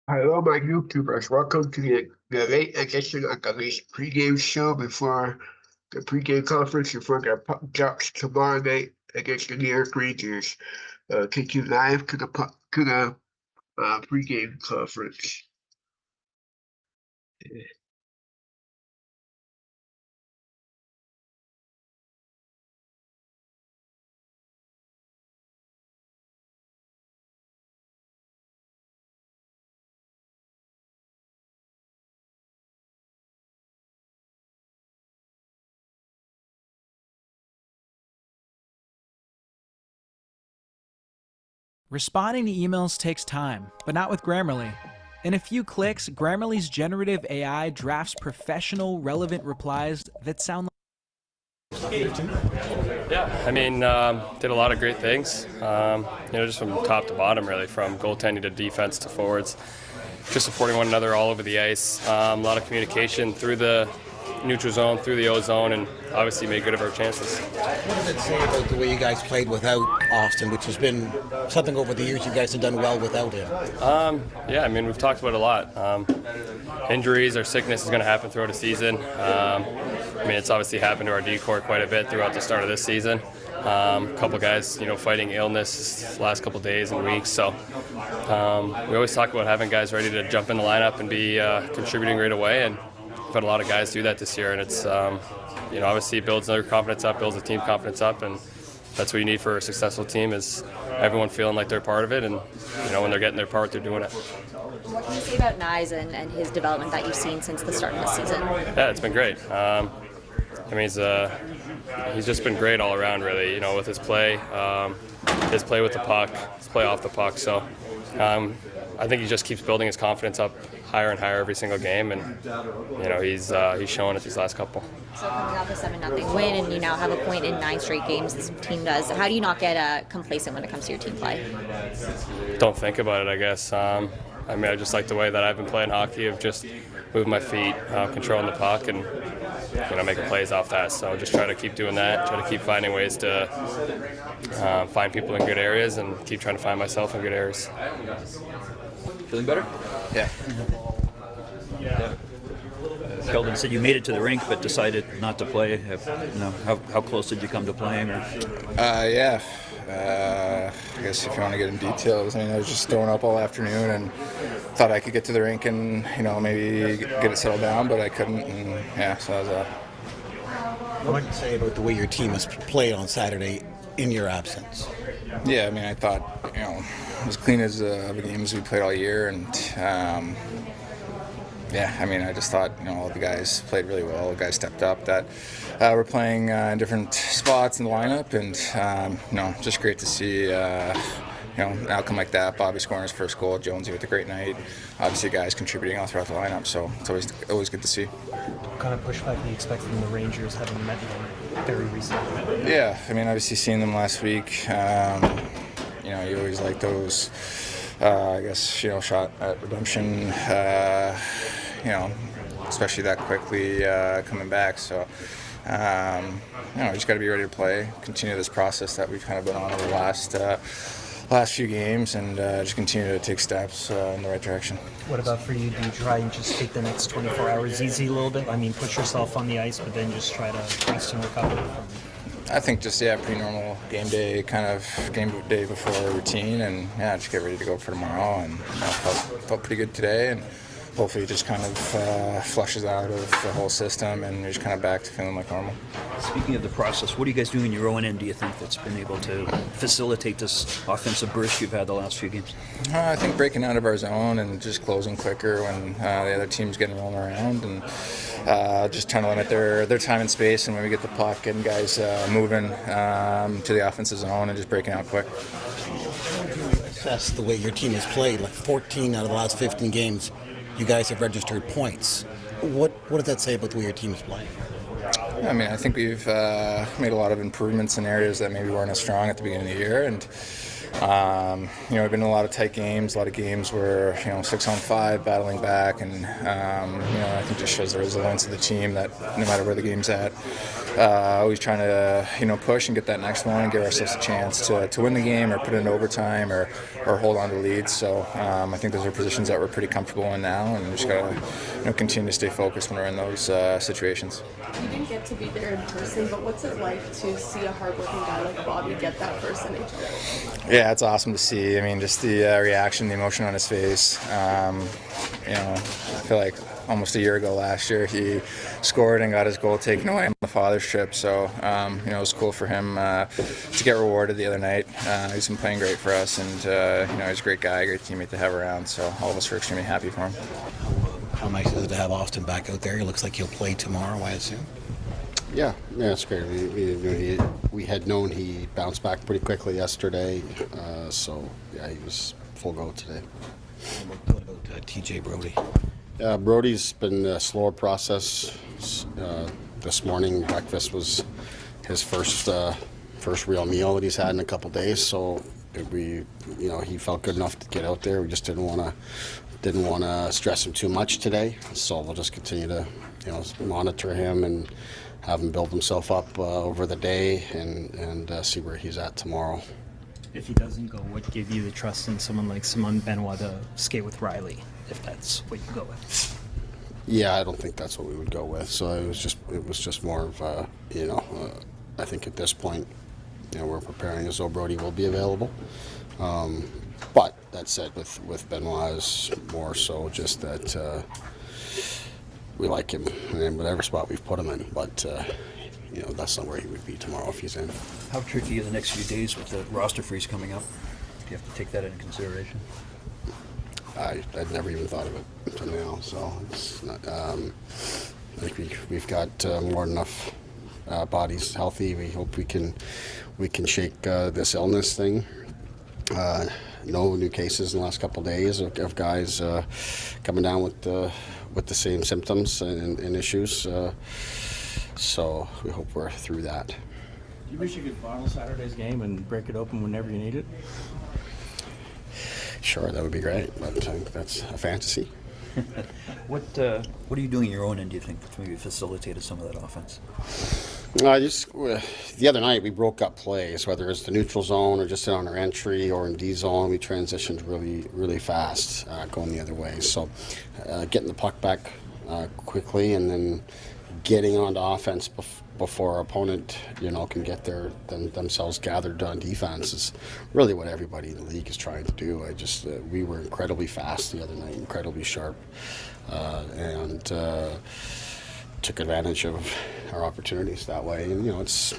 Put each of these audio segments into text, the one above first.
Hello, my YouTubers. Welcome to the late edition of the late pregame show before the pregame conference before the puck drops tomorrow night against the New York Rangers. Take you live to the pregame conference. Responding to emails takes time, but not with Grammarly. In a few clicks, Grammarly's generative AI drafts professional, relevant replies that sound Yeah, I mean, did a lot of great things. Just from top to bottom, really, from goaltending to defense to forwards, just supporting one another all over the ice. A lot of communication through the neutral zone, through the O zone, and obviously made good of our chances. What does it say about the way you guys played without Austin, which has been something over the years you guys have done well without him? Yeah, I mean, we've talked about it a lot. Injuries or sickness is going to happen throughout a season. It's obviously happened to our D-corps quite a bit throughout the start of this season. A couple guys, fighting illness last couple days and weeks. So we always talk about having guys ready to jump in the lineup and be contributing right away. And we've had a lot of guys do that this year. And it's, obviously it builds their confidence up, builds the team confidence up. And that's what you need for a successful team is everyone feeling like they're part of it. And, when they're getting their part, they're doing it. What can you say about Nyes and his development that you've seen since the start of the season? Yeah, it's been great. He's just been great all around, really. With his play with the puck, his play off the puck. So I think he just keeps building his confidence up higher and higher every single game, and he's showing it these last couple. So coming off a 7-0 win, and you now have a point in 9 straight games. This team does. How do you not get complacent when it comes to your team play? Don't think about it, I guess. I just like the way that I've been playing hockey of just moving my feet, controlling the puck, and making plays off that. So just try to keep doing that. Try to keep finding ways to find people in good areas, and keep trying to find myself in good areas. Feeling better? Yeah. Sheldon said you made it to the rink but decided not to play. How close did you come to playing? Yeah. I guess if you want to get in details, I was just throwing up all afternoon and thought I could get to the rink and, maybe get it settled down, but I couldn't, and yeah, so that was that. What can you say about the way your team has played on Saturday in your absence? Yeah, I thought, as clean as of a game as we played all year, and I just thought, all the guys played really well. The guys stepped up that were playing in different spots in the lineup, and, just great to see, an outcome like that. Bobby scoring his first goal, Jonesy with a great night. Obviously, guys contributing all throughout the lineup, so it's always good to see. What kind of pushback do you expect from the Rangers having met them very recently? Yeah, obviously seeing them last week, you always like those, shot at redemption, especially that quickly coming back. So, we just got to be ready to play, continue this process that we've kind of been on over the last few games, and just continue to take steps in the right direction. What about for you? Do you try and just take the next 24 hours easy a little bit? Put yourself on the ice, but then just try to rest and recover? I think just, pretty normal game day before routine, and just get ready to go for tomorrow. And felt pretty good today, and hopefully it just kind of flushes out of the whole system, and you're just kind of back to feeling like normal. Speaking of the process, what are you guys doing in your own end, do you think, that's been able to facilitate this offensive burst you've had the last few games? I think breaking out of our zone and just closing quicker when the other team's getting rolling around, and just trying to limit their time and space, and when we get the puck, getting guys moving to the offensive zone and just breaking out quick. Assess the way your team has played. Like 14 out of the last 15 games, you guys have registered points. What does that say about the way your team is playing? I think we've made a lot of improvements in areas that maybe weren't as strong at the beginning of the year, and We've been in a lot of tight games, a lot of games where 6-on-5 battling back, and I think just shows the resilience of the team that no matter where the game's at, always trying to push and get that next one and give ourselves a chance to win the game or put it in overtime or hold on to leads. So I think those are positions that we're pretty comfortable in now, and we just got to continue to stay focused when we're in those situations. You didn't get to be there in person, but what's it like to see a hardworking guy like Bobby get that first NHL? Yeah, it's awesome to see. I mean, just the reaction, the emotion on his face. I feel like almost a year ago last year he scored and got his goal taken away on the father's trip. So, it was cool for him to get rewarded the other night. He's been playing great for us, and he's a great guy, great teammate to have around. So all of us are extremely happy for him. How nice is it to have Austin back out there? It looks like he'll play tomorrow, I assume. Yeah, it's great. We had known he bounced back pretty quickly yesterday, so yeah, he was full go today. What about TJ Brody? Brody's been a slower process. This morning, breakfast was his first real meal that he's had in a couple days. So he felt good enough to get out there. We just didn't want to stress him too much today. So we'll just continue to monitor him and have him build himself up over the day and see where he's at tomorrow. If he doesn't go, what gave you the trust in someone like Simon Benoit to skate with Riley, if that's what you go with? Yeah, I don't think that's what we would go with. So it was just more of I think at this point, we're preparing as though Brody will be available. But that said, with Benoit is more so just that we like him in whatever spot we've put him in. But that's not where he would be tomorrow if he's in. How tricky are the next few days with the roster freeze coming up? Do you have to take that into consideration? I'd never even thought of it until now. So it's not, I think we've got more than enough bodies healthy. We hope we can shake this illness thing. No new cases in the last couple of days of guys coming down with the same symptoms and issues. So we hope we're through that. Do you wish you could bottle Saturday's game and break it open whenever you need it? Sure, that would be great, but I think that's a fantasy. What are you doing in your own end, do you think, that's maybe facilitated some of that offense? The other night we broke up plays, whether it's the neutral zone or just on our entry or in D zone. We transitioned really, really fast going the other way. So getting the puck back quickly and then getting onto offense before our opponent, can get themselves gathered on defense is really what everybody in the league is trying to do. We were incredibly fast the other night, incredibly sharp, and took advantage of our opportunities that way. And it's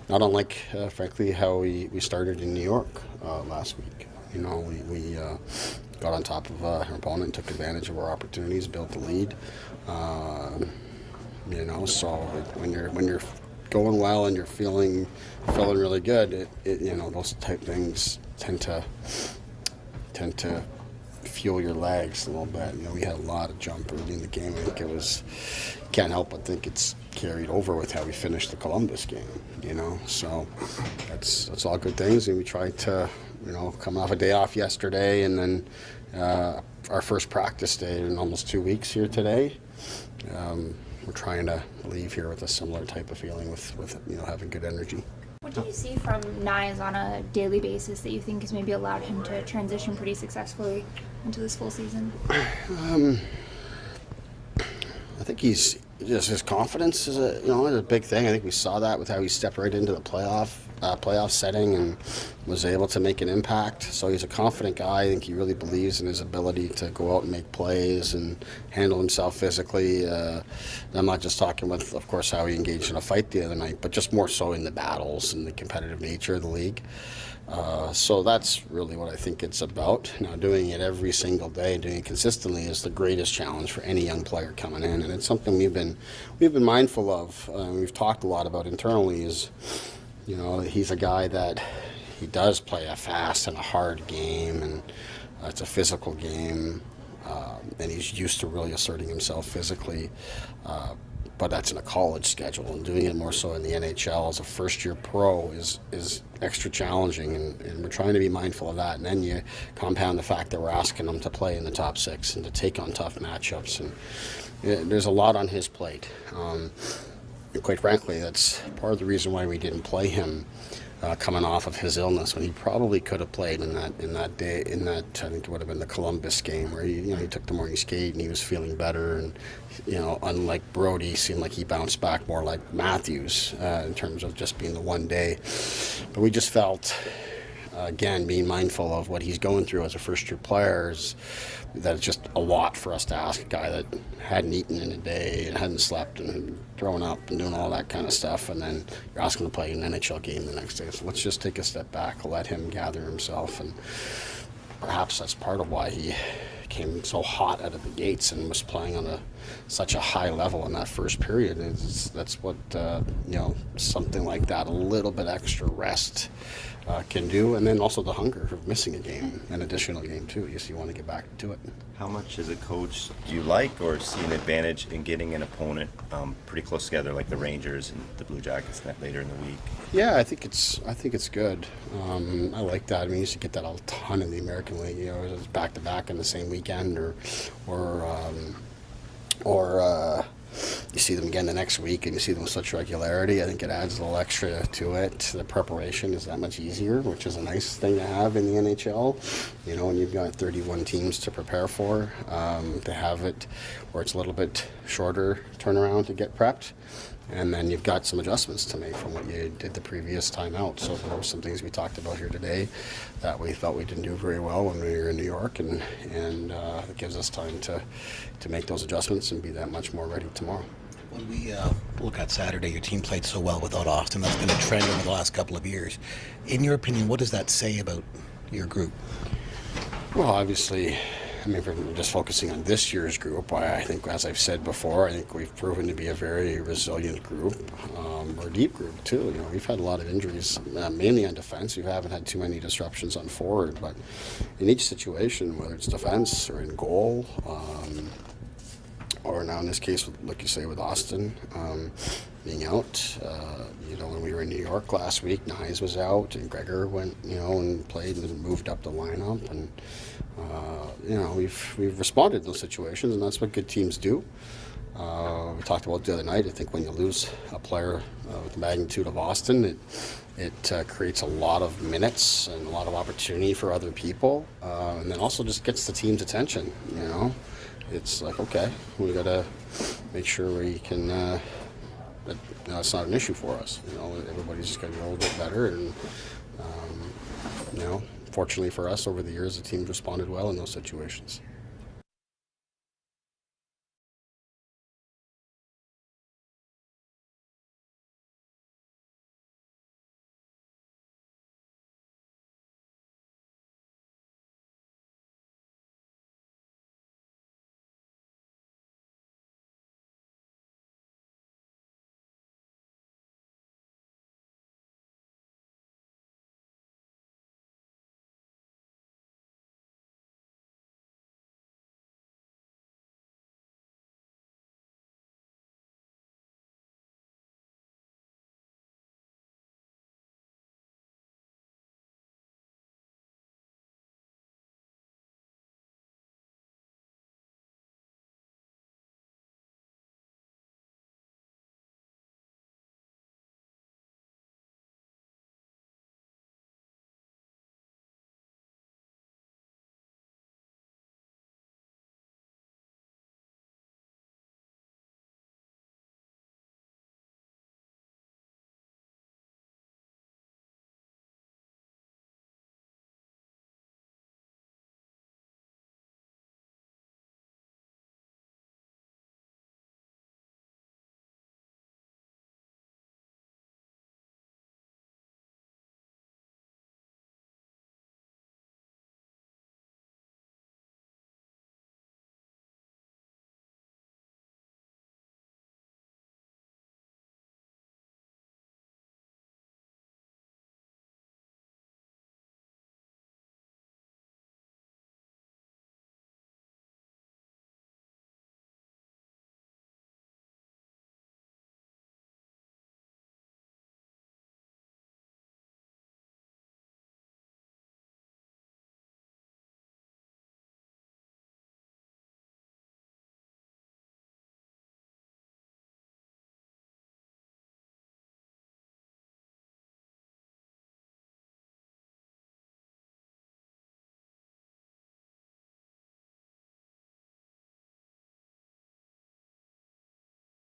not unlike, frankly, how we started in New York last week. We got on top of our opponent, took advantage of our opportunities, built the lead. So when you're going well and you're feeling really good, those type things tend to fuel your legs a little bit. We had a lot of jump early in the game. I think can't help but think it's carried over with how we finished the Columbus game. So that's all good things, and we tried to come off a day off yesterday, and then our first practice day in almost 2 weeks here today. We're trying to leave here with a similar type of feeling with having good energy. What do you see from Knies on a daily basis that you think has maybe allowed him to transition pretty successfully into this full season? I think his confidence is a big thing. I think we saw that with how he stepped right into the playoff setting and was able to make an impact. So he's a confident guy. I think he really believes in his ability to go out and make plays and handle himself physically. I'm not just talking with, of course, how he engaged in a fight the other night, but just more so in the battles and the competitive nature of the league. So that's really what I think it's about. Now, doing it every single day, doing it consistently, is the greatest challenge for any young player coming in, and it's something we've been mindful of. We've talked a lot about internally. Is he's a guy that he does play a fast and a hard game, and it's a physical game, and he's used to really asserting himself physically. but that's in a college schedule, and doing it more so in the NHL as a first-year pro is extra challenging, and we're trying to be mindful of that. And then you compound the fact that we're asking him to play in the top 6 and to take on tough matchups, and there's a lot on his plate. And quite frankly, that's part of the reason why we didn't play him coming off of his illness, when he probably could have played in that I think it would have been the Columbus game, where he took the morning skate and he was feeling better, and unlike Brody, seemed like he bounced back more like Matthews in terms of just being the one day. But we just felt, again, being mindful of what he's going through as a first-year player, that it's just a lot for us to ask a guy that hadn't eaten in a day and hadn't slept and thrown up and doing all that kind of stuff, and then you're asking him to play an NHL game the next day. So let's just take a step back, let him gather himself, and perhaps that's part of why he came so hot out of the gates and was playing on such a high level in that first period. That's what something like that, a little bit extra rest can do, and then also the hunger of missing a game, an additional game too. You want to get back to it. How much as a coach do you like or see an advantage in getting an opponent pretty close together, like the Rangers and the Blue Jackets later in the week? Yeah, I think it's good. I like that. I mean, you used to get that a ton in the American League. It was back to back in the same weekend, or you see them again the next week, and you see them with such regularity. I think it adds a little extra to it. The preparation is that much easier, which is a nice thing to have in the NHL. When you've got 31 teams to prepare for, to have it where it's a little bit shorter turnaround to get prepped. And then you've got some adjustments to make from what you did the previous time out. So there were some things we talked about here today that we felt we didn't do very well when we were in New York, and it gives us time to make those adjustments and be that much more ready tomorrow. When we look at Saturday, your team played so well without Austin. That's been a trend over the last couple of years. In your opinion, what does that say about your group? Well, obviously, if we're just focusing on this year's group, I think, as I've said before, I think we've proven to be a very resilient group, or deep group too. We've had a lot of injuries, mainly on defense. We haven't had too many disruptions on forward, but in each situation, whether it's defense or in goal, or now in this case, like you say, with Austin being out, when we were in New York last week, Nyes was out, and Gregor went, and played and moved up the lineup, and we've responded to those situations, and that's what good teams do. We talked about the other night. I think when you lose a player with the magnitude of Austin, it creates a lot of minutes and a lot of opportunity for other people, and then also just gets the team's attention. It's like, okay, we got to make sure we can. That it's not an issue for us. Everybody's just got to be a little bit better, and fortunately for us, over the years, the team responded well in those situations.